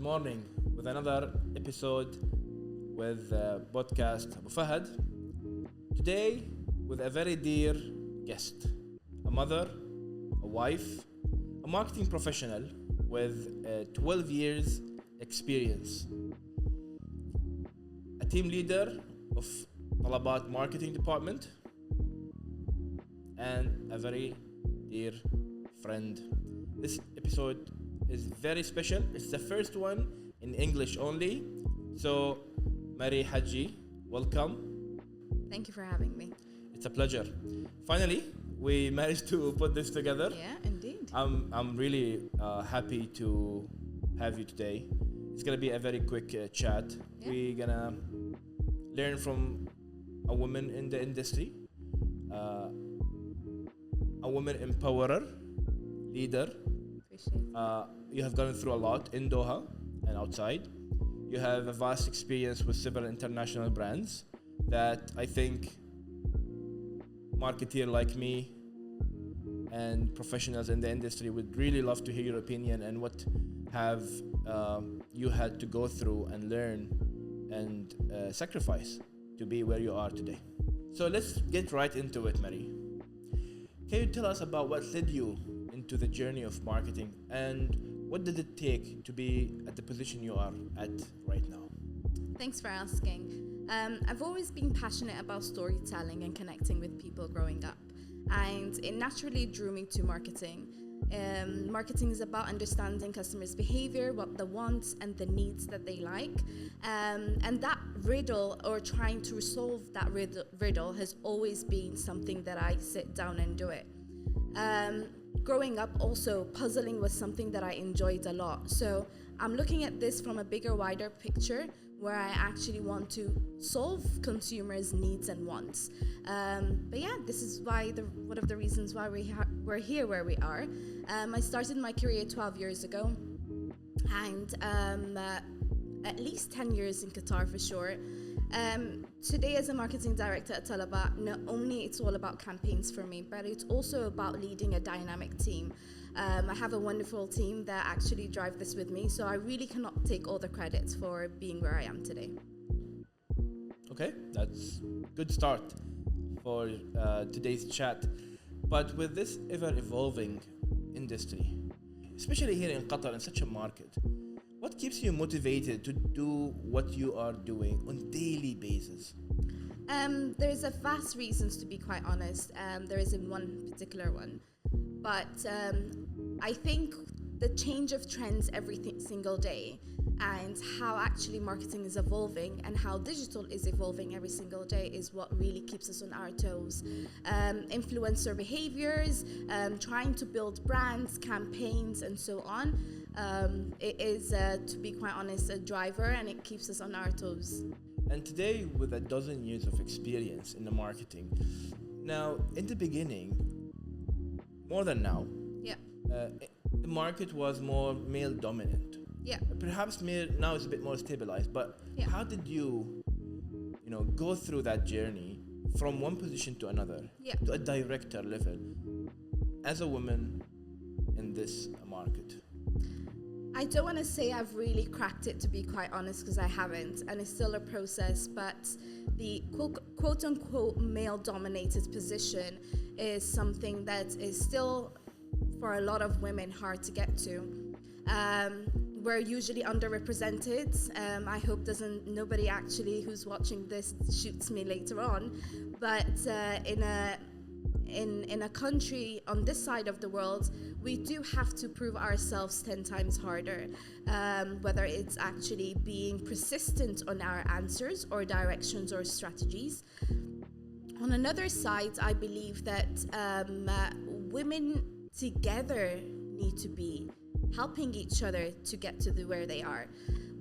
morning with another episode with podcast BuFahad. Today with a very dear guest, a mother, a wife, a marketing professional with 12 years experience, a team leader of Talabat marketing department, and a very dear friend. This episode is very special. It's the first one in English only. So, Mary Haji, welcome. Thank you for having me. It's a pleasure. Finally, we managed to put this together. Yeah, indeed. I'm really happy to have you today. It's gonna be a very quick chat. Yeah. We're gonna learn from a woman in the industry, a woman empowerer, leader. Appreciate it. You have gone through a lot in Doha and outside. You have a vast experience with several international brands that I think marketeer like me and professionals in the industry would really love to hear your opinion and what have you had to go through and learn and sacrifice to be where you are today. So let's get right into it, Mary. Can you tell us about what led you into the journey of marketing and what did it take to be at the position you are at right now? Thanks for asking. I've always been passionate about storytelling and connecting with people growing up, and it naturally drew me to marketing. Marketing is about understanding customers' behavior, what they want, and the needs that they like. And that riddle, or trying to resolve that riddle, has always been something that I sit down and do it. Growing up, also, puzzling was something that I enjoyed a lot. So I'm looking at this from a bigger, wider picture where I actually want to solve consumers' needs and wants. But yeah, this is why one of the reasons why we're here where we are. I started my career 12 years ago, and at least 10 years in Qatar for sure. Today, as a marketing director at Talabat, not only it's all about campaigns for me, but it's also about leading a dynamic team. I have a wonderful team that actually drive this with me, so I really cannot take all the credit for being where I am today. Okay, that's good start for today's chat. But with this ever-evolving industry, especially here in Qatar, in such a market, what keeps you motivated to do what you are doing on daily basis? There's a vast reasons, to be quite honest. There isn't one particular one. But I think the change of trends every single day, and how actually marketing is evolving and how digital is evolving every single day, is what really keeps us on our toes. Influencer behaviors, trying to build brands, campaigns, and so on. It is, to be quite honest, a driver, and it keeps us on our toes. And today, with a dozen years of experience in the marketing, now in the beginning, more than now, yeah, the market was more male dominant. Yeah. Perhaps now it's a bit more stabilized, but yeah. How did you go through that journey from one position to another, yeah. to a director level, as a woman in this market? I don't want to say I've really cracked it, to be quite honest, because I haven't, and it's still a process, but the quote-unquote male-dominated position is something that is still, for a lot of women, hard to get to. We're usually underrepresented. I hope nobody actually who's watching this shoots me later on, but in a country on this side of the world, we do have to prove ourselves 10 times harder, whether it's actually being persistent on our answers or directions or strategies. On another side, I believe that women together need to be helping each other to get to where they are.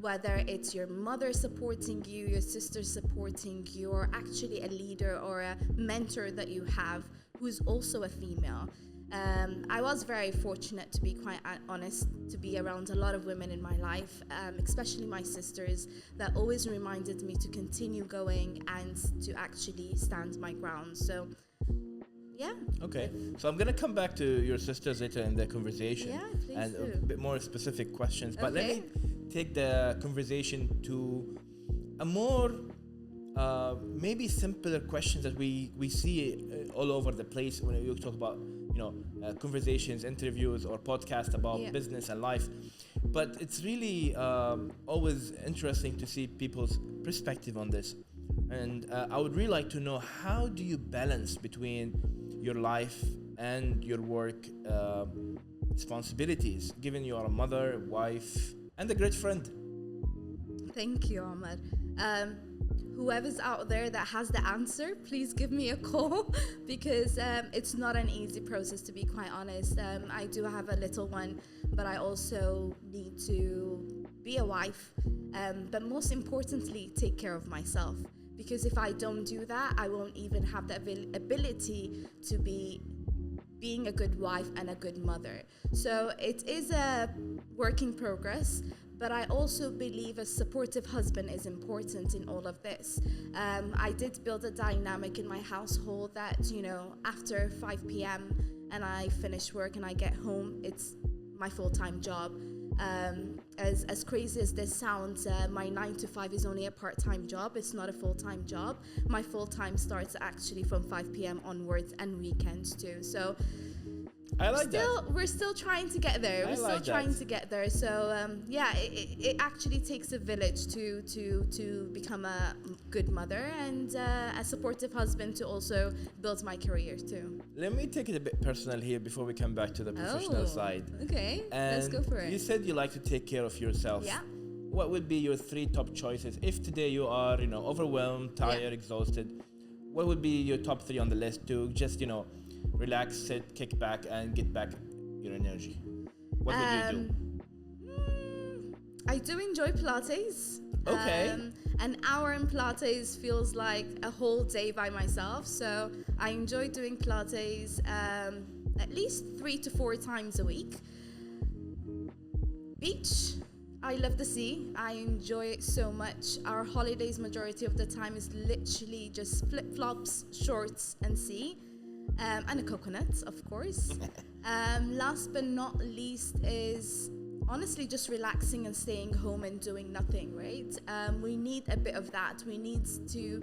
Whether it's your mother supporting you, your sister supporting you, or actually a leader or a mentor that you have who's also a female. I was very fortunate, to be quite honest, to be around a lot of women in my life, especially my sisters, that always reminded me to continue going and to actually stand my ground. So, yeah. Okay, so I'm going to come back to your sisters later in the conversation, Yeah, please and do. a bit more specific questions. But let me take the conversation to a more maybe simpler questions that we see all over the place when you talk about conversations, interviews, or podcasts about business and life. But it's really always interesting to see people's perspective on this. And I would really like to know, how do you balance between your life and your work responsibilities, given you are a mother, wife, and a great friend? Thank you, Ahmed. Whoever's out there that has the answer, please give me a call because it's not an easy process, to be quite honest. I do have a little one, but I also need to be a wife, but most importantly, take care of myself. Because if I don't do that, I won't even have the ability to being a good wife and a good mother. So it is a work in progress. But I also believe a supportive husband is important in all of this. I did build a dynamic in my household that, after 5 p.m. and I finish work and I get home, it's my full-time job. As crazy as this sounds, my 9 to 5 is only a part-time job. It's not a full-time job. My full-time starts actually from 5 p.m. onwards and weekends too. So I like that. We're still trying to get there. So it actually takes a village to become a good mother and a supportive husband to also build my career too. Let me take it a bit personal here before we come back to the professional side. Okay, let's go for it. You said you like to take care of yourself. Yeah. What would be your 3 top choices if today you are, overwhelmed, tired, exhausted? What would be your top 3 on the list to just, relax, sit, kick back, and get back your energy? What would you do? I do enjoy Pilates. Okay. An hour in Pilates feels like a whole day by myself. So I enjoy doing Pilates at least 3 to 4 times a week. Beach. I love the sea. I enjoy it so much. Our holidays, majority of the time, is literally just flip-flops, shorts, and sea. And a coconut, of course. Last but not least is honestly just relaxing and staying home and doing nothing, right? We need a bit of that. We need to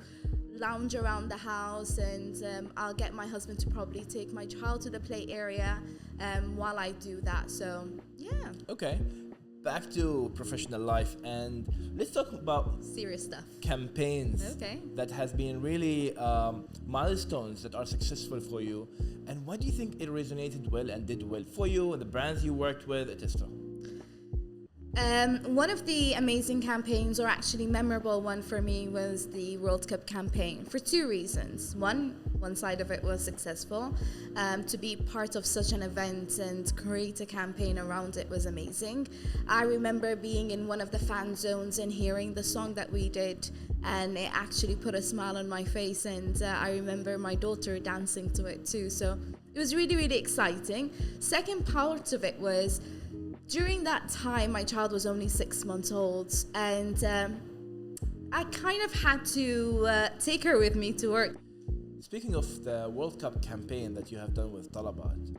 lounge around the house, and I'll get my husband to probably take my child to the play area while I do that. So, yeah. Okay. Back to professional life, and let's talk about serious stuff. Campaigns that has been really milestones that are successful for you, and why do you think it resonated well and did well for you and the brands you worked with, etc.? One of the amazing campaigns, or actually memorable one for me, was the World Cup campaign for 2 reasons. One side of it was successful. To be part of such an event and create a campaign around it was amazing. I remember being in one of the fan zones and hearing the song that we did, and it actually put a smile on my face, and I remember my daughter dancing to it too. So it was really, really exciting. Second part of it was, during that time, my child was only 6 months old, and I kind of had to take her with me to work. Speaking of the World Cup campaign that you have done with Talabat,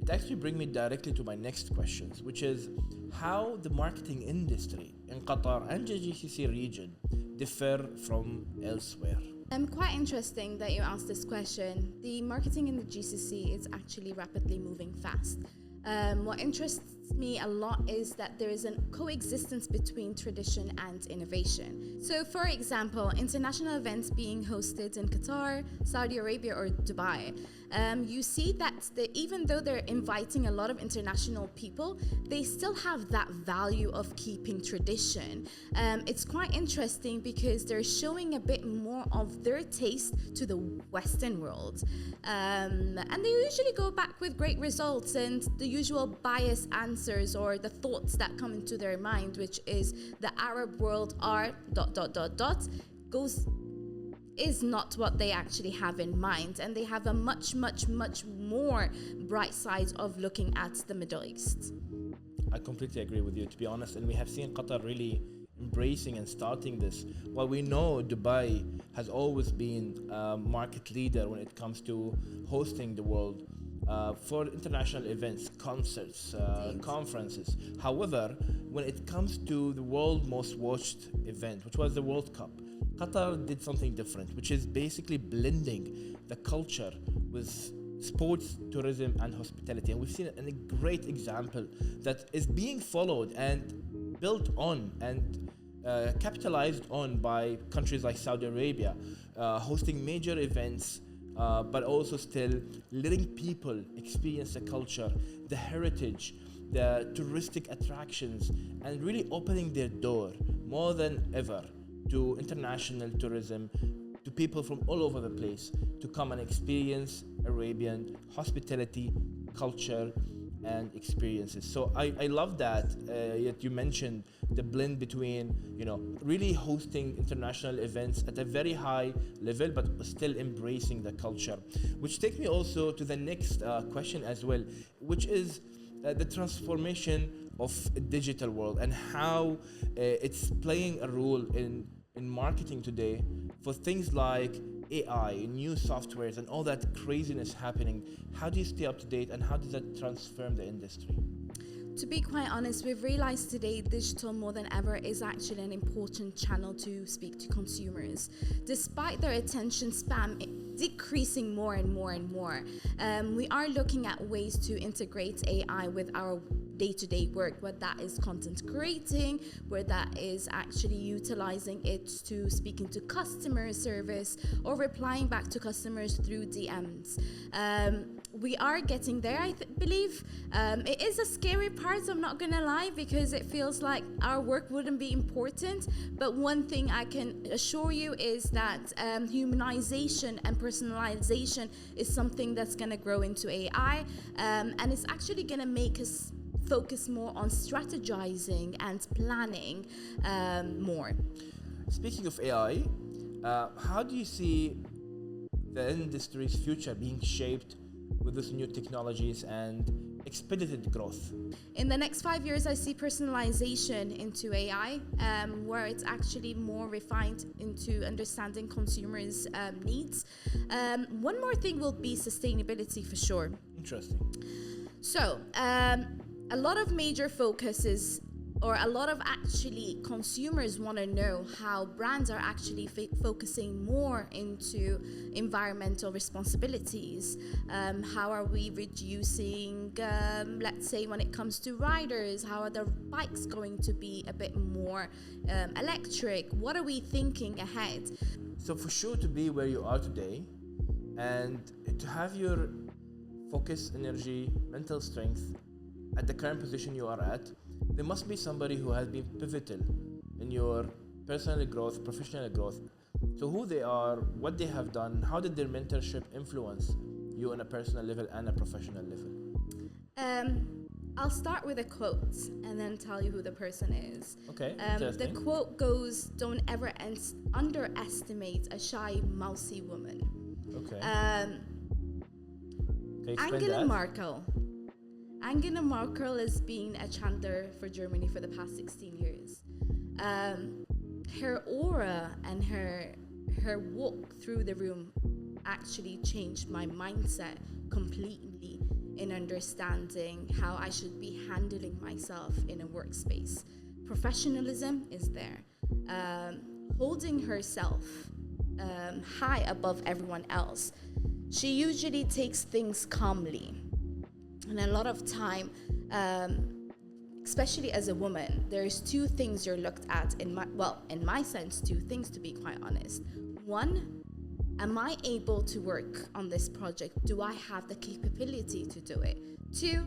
it actually brings me directly to my next questions, which is how the marketing industry in Qatar and the GCC region differ from elsewhere. Quite interesting that you asked this question. The marketing in the GCC is actually rapidly moving fast. What interests me a lot is that there is a coexistence between tradition and innovation. So, for example, international events being hosted in Qatar, Saudi Arabia, or Dubai, you see that even though they're inviting a lot of international people, they still have that value of keeping tradition. It's quite interesting because they're showing a bit more of their taste to the Western world. And they usually go back with great results and the usual biased answers or the thoughts that come into their mind, which is the Arab world are ... is not what they actually have in mind, and they have a much more bright side of looking at the Middle East. I completely agree with you, to be honest, and we have seen Qatar really embracing and starting this. While we know Dubai has always been a market leader when it comes to hosting the World for international events, concerts, Indeed. conferences. However, when it comes to the world most watched event, which was the World Cup, Qatar did something different, which is basically blending the culture with sports, tourism, and hospitality. And we've seen a great example that is being followed and built on and capitalized on by countries like Saudi Arabia, hosting major events, but also still letting people experience the culture, the heritage, the touristic attractions, and really opening their door more than ever to international tourism, to people from all over the place to come and experience Arabian hospitality, culture, and experiences. So I love that yet you mentioned the blend between, you know, really hosting international events at a very high level but still embracing the culture, which takes me also to the next question as well, which is the transformation of a digital world and how it's playing a role in marketing today for things like AI, new softwares, and all that craziness happening. How do you stay up to date, and how does that transform the industry? To be quite honest, we've realized today digital more than ever is actually an important channel to speak to consumers. Despite their attention span decreasing more and more and more, we are looking at ways to integrate AI with our day-to-day work, whether that is content creating, where that is actually utilizing it to speaking to customer service or replying back to customers through DMs. We are getting there, I believe. It is a scary part, I'm not gonna lie, because it feels like our work wouldn't be important. But one thing I can assure you is that humanization and personalization is something that's gonna grow into AI, and it's actually gonna make us focus more on strategizing and planning more. Speaking of AI, how do you see the industry's future being shaped with these new technologies and expedited growth? In the next 5 years, I see personalization into AI, where it's actually more refined into understanding consumers' needs. One more thing will be sustainability for sure. Interesting. So, a lot of major focuses, or a lot of actually consumers want to know how brands are actually focusing more into environmental responsibilities. How are we reducing, let's say when it comes to riders, how are the bikes going to be a bit more electric? What are we thinking ahead? So for sure to be where you are today and to have your focus, energy, mental strength at the current position you are at, there must be somebody who has been pivotal in your personal growth, professional growth. So who they are, what they have done, how did their mentorship influence you on a personal level and a professional level? I'll start with a quote and then tell you who the person is. Okay, The interesting. quote goes, "Don't ever underestimate a shy, mousy woman." Okay. Can you explain Angela that? Merkel. Angela Merkel has been a chancellor for Germany for the past 16 years. Her aura and her walk through the room actually changed my mindset completely in understanding how I should be handling myself in a workspace. Professionalism is there. Holding herself high above everyone else. She usually takes things calmly. And a lot of time, especially as a woman, there's two things you're looked at in my sense, two things to be quite honest. One, am I able to work on this project? Do I have the capability to do it? Two,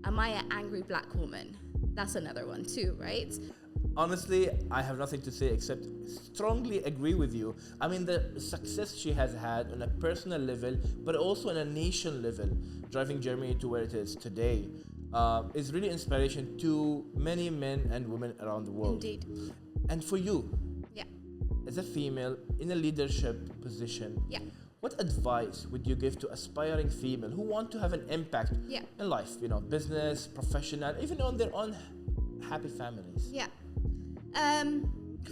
am I an angry black woman? That's another one too, right? Honestly, I have nothing to say except strongly agree with you. I mean, the success she has had on a personal level, but also on a nation level, driving Germany to where it is today, is really inspiration to many men and women around the world. Indeed. And for you, Yeah. as a female in a leadership position, Yeah. what advice would you give to aspiring female who want to have an impact Yeah. in life, you know, business, professional, even on their own happy families? Yeah.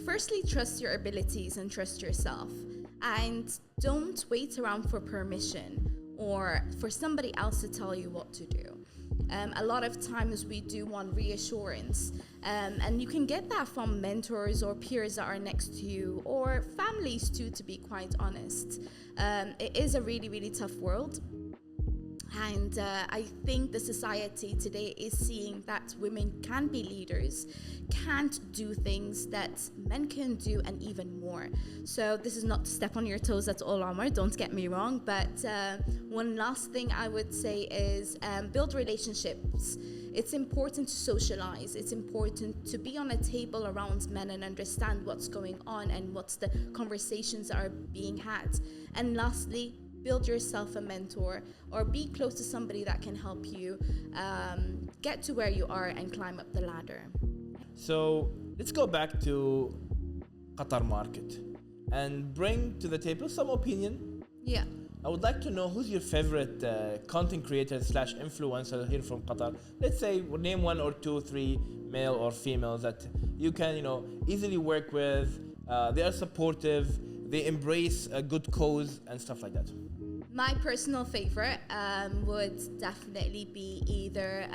Firstly, trust your abilities and trust yourself. And don't wait around for permission or for somebody else to tell you what to do. A lot of times we do want reassurance, and you can get that from mentors or peers that are next to you, or families too, to be quite honest. It is a really, really tough world. And I think the society today is seeing that women can be leaders, can't do things that men can do, and even more. So this is not to step on your toes at all, Omar, don't get me wrong. But one last thing I would say is build relationships. It's important to socialize. It's important to be on a table around men and understand what's going on and what's the conversations that are being had. And lastly, build yourself a mentor or be close to somebody that can help you get to where you are and climb up the ladder. So let's go back to Qatar market and bring to the table some opinion. Yeah. I would like to know who's your favorite content creator / influencer here from Qatar. Let's say name 1 or 2, 3 male or females that you can, easily work with. They are supportive. They embrace a good cause and stuff like that. My personal favorite would definitely be either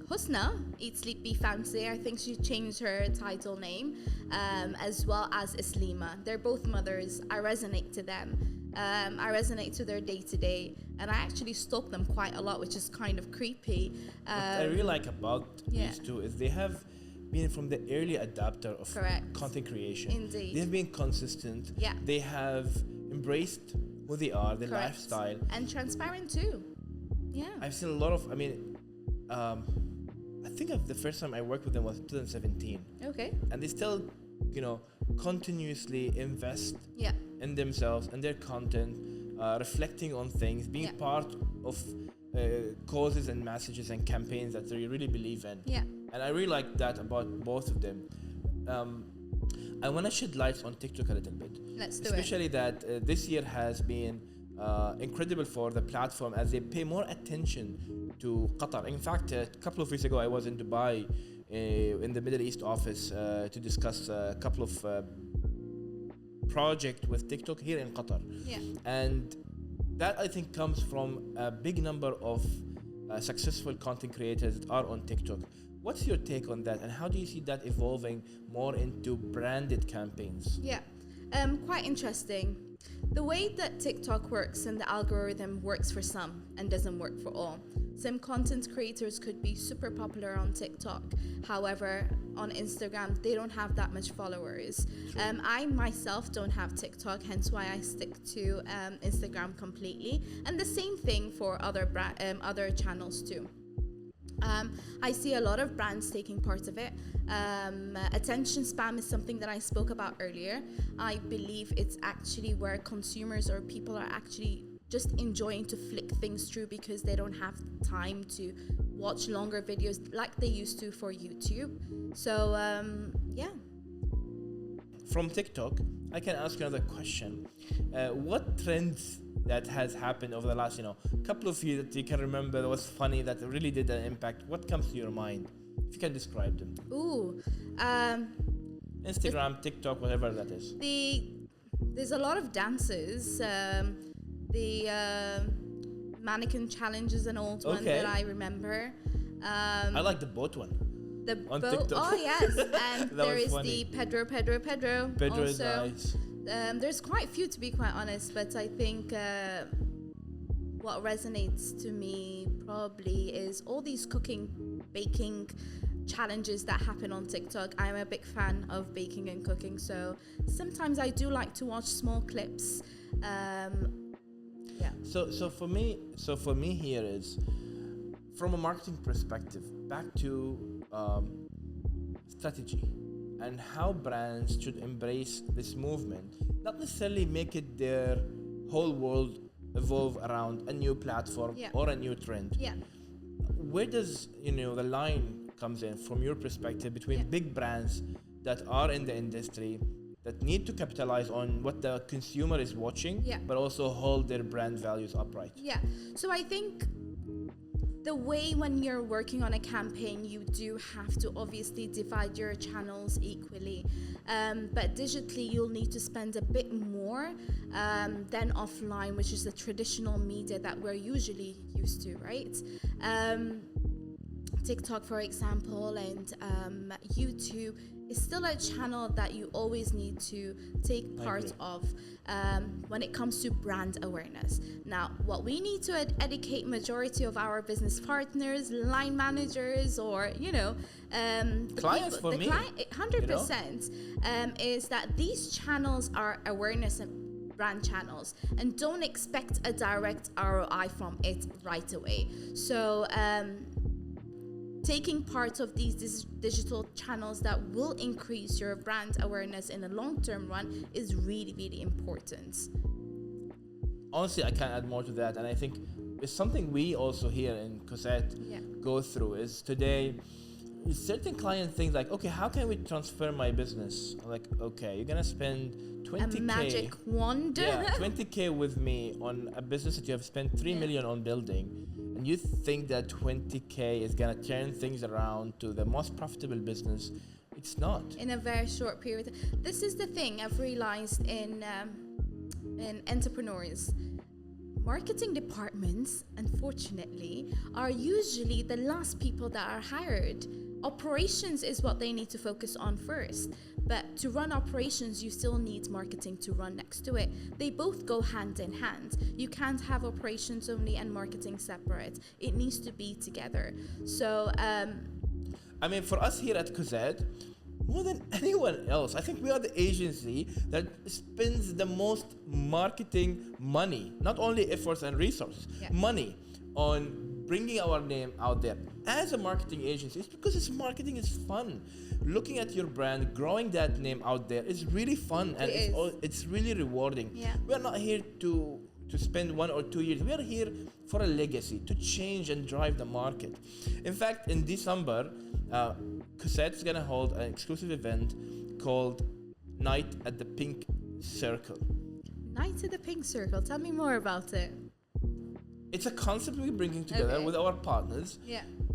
Husna, Eat Sleep Be Fancy. I think she changed her title name, as well as Islima. They're both mothers. I resonate to them. I resonate to their day-to-day, and I actually stalk them quite a lot, which is kind of creepy. What I really like about these two is they have been from the early adapter of content creation. Indeed. They've been consistent. Yeah. They have embraced who they are, their lifestyle. And transparent too. Yeah. I've seen a lot of, I think the first time I worked with them was 2017. Okay. And they still, continuously invest yeah. in themselves and their content, reflecting on things, being part of causes and messages and campaigns that they really believe in. Yeah. And I really like that about both of them. I want to shed lights on TikTok a little bit. Let's do Especially that this year has been incredible for the platform as they pay more attention to Qatar. In fact, a couple of weeks ago, I was in Dubai in the Middle East office to discuss a couple of projects with TikTok here in Qatar. Yeah. And that, I think, comes from a big number of successful content creators that are on TikTok. What's your take on that, and how do you see that evolving more into branded campaigns? Yeah, quite interesting. The way that TikTok works and the algorithm works for some and doesn't work for all. Some content creators could be super popular on TikTok. However, on Instagram, they don't have that much followers. I myself don't have TikTok, hence why I stick to Instagram completely. And the same thing for other channels too. I see a lot of brands taking part of it. Attention spam is something that I spoke about earlier. I believe it's actually where consumers or people are actually just enjoying to flick things through because they don't have time to watch longer videos like they used to for YouTube. So, yeah. From TikTok, I can ask you another question. What trends that has happened over the last, couple of years that you can remember that was funny, that really did an impact? What comes to your mind? If you can describe them. Ooh. Instagram, TikTok, whatever that is. There's a lot of dances. The mannequin challenge is an old one that I remember. I like the boat one. The on boat. TikTok. Oh yes, and there is funny. the Pedro. Pedro is also. nice. There's quite a few, to be quite honest, but I think what resonates to me probably is all these cooking, baking challenges that happen on TikTok. I'm a big fan of baking and cooking, so sometimes I do like to watch small clips. Yeah. So for me here is, from a marketing perspective, back to strategy and how brands should embrace this movement, not necessarily make it their whole world evolve around a new platform or a new trend. Yeah. Where does the line comes in from your perspective between big brands that are in the industry that need to capitalize on what the consumer is watching, but also hold their brand values upright? Yeah. So I think the way when you're working on a campaign, you do have to obviously divide your channels equally. But digitally, you'll need to spend a bit more than offline, which is the traditional media that we're usually used to, right? TikTok, for example, and YouTube is still a channel that you always need to take part of when it comes to brand awareness. Now, what we need to educate majority of our business partners, line managers, or clients for me, 100%, is that these channels are awareness and brand channels, and don't expect a direct ROI from it right away. So taking part of these digital channels that will increase your brand awareness in the long-term run is really, really important. Honestly, I can't add more to that. And I think it's something we also here in Cosette go through is today, certain client things like, okay, how can we transfer my business? I'm like, okay, you're going to spend 20K. A magic wand. Yeah, 20K with me on a business that you have spent 3 million on building. And you think that 20K is going to turn things around to the most profitable business. It's not. In a very short period. This is the thing I've realized in entrepreneurs. Marketing departments, unfortunately, are usually the last people that are hired. Operations is what they need to focus on first. But to run operations, you still need marketing to run next to it. They both go hand in hand. You can't have operations only and marketing separate. It needs to be together. So, I mean, for us here at Cosette, more than anyone else, I think we are the agency that spends the most marketing money, not only efforts and resources, money on bringing our name out there. As a marketing agency, it's because marketing is fun. Looking at your brand, growing that name out there is really fun, and it's really rewarding. Yeah. We're not here to spend 1 or 2 years. We are here for a legacy, to change and drive the market. In fact, in December, Cosette's gonna hold an exclusive event called Night at the Pink Circle. Night at the Pink Circle. Tell me more about it. It's a concept we're bringing together with our partners,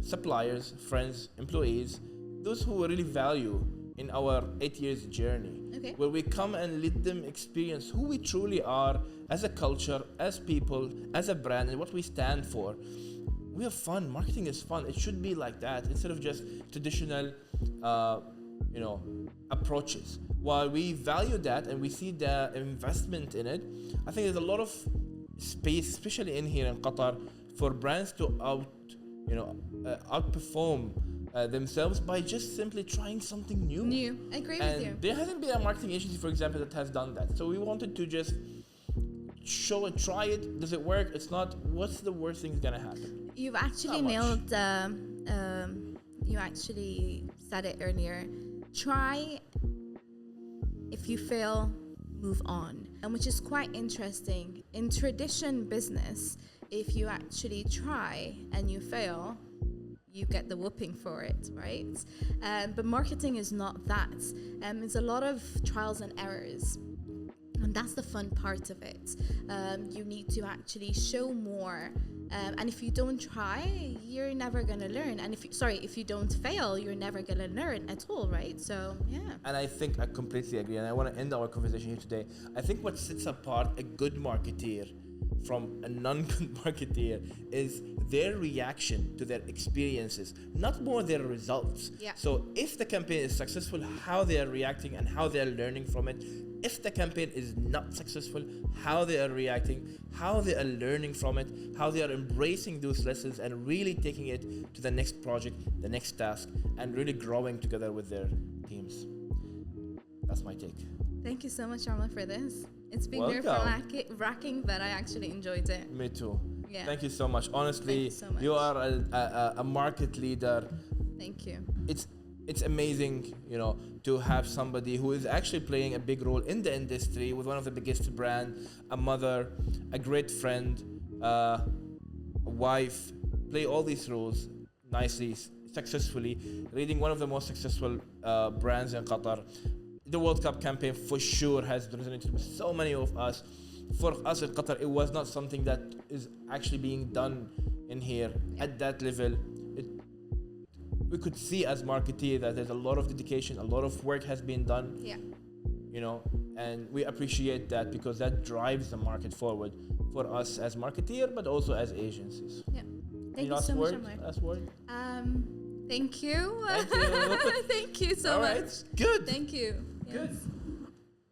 suppliers, friends, employees, those who really value in our 8 years journey, where we come and let them experience who we truly are as a culture, as people, as a brand, and what we stand for. We have fun. Marketing is fun. It should be like that instead of just traditional, approaches. While we value that and we see the investment in it, I think there's a lot of space, especially in here in Qatar, for brands to outperform themselves by just simply trying something new. Agree and with you. There hasn't been a marketing agency, for example, that has done that. So we wanted to just show it, try it. Does it work? It's not. What's the worst thing that's gonna happen? You've actually nailed. You actually said it earlier. Try. If you fail, move on. And which is quite interesting. In tradition business, if you actually try and you fail, you get the whooping for it, right? But marketing is not that. It's a lot of trials and errors. And that's the fun part of it. You need to actually show more. And if you don't try, you're never going to learn. And if you don't fail, you're never going to learn at all, right? So, yeah. And I think I completely agree. And I want to end our conversation here today. I think what sets apart a good marketeer from a non-good marketeer is their reaction to their experiences, not more their results. Yeah. So if the campaign is successful, how they are reacting and how they are learning from it. If the campaign is not successful, how they are reacting, how they are learning from it, how they are embracing those lessons and really taking it to the next project, the next task, and really growing together with their teams. That's my take. Thank you so much, Arma, for this. It's been nerve-wracking, but I actually enjoyed it. Me too. Yeah. Thank you so much. Honestly, you so much. You are a market leader. Thank you. It's amazing, to have somebody who is actually playing a big role in the industry with one of the biggest brands, a mother, a great friend, a wife, play all these roles nicely, successfully, leading one of the most successful brands in Qatar. The World Cup campaign for sure has resonated with so many of us. For us in Qatar, it was not something that is actually being done in here at that level. We could see as marketeer that there's a lot of dedication, a lot of work has been done. Yeah. You know, and we appreciate that because that drives the market forward for us as marketeer, but also as agencies. Yeah. Thank you so much, Amar. Last word. Thank you. Thank you. Thank you so All much. right. Good. Thank you. Good. Yes.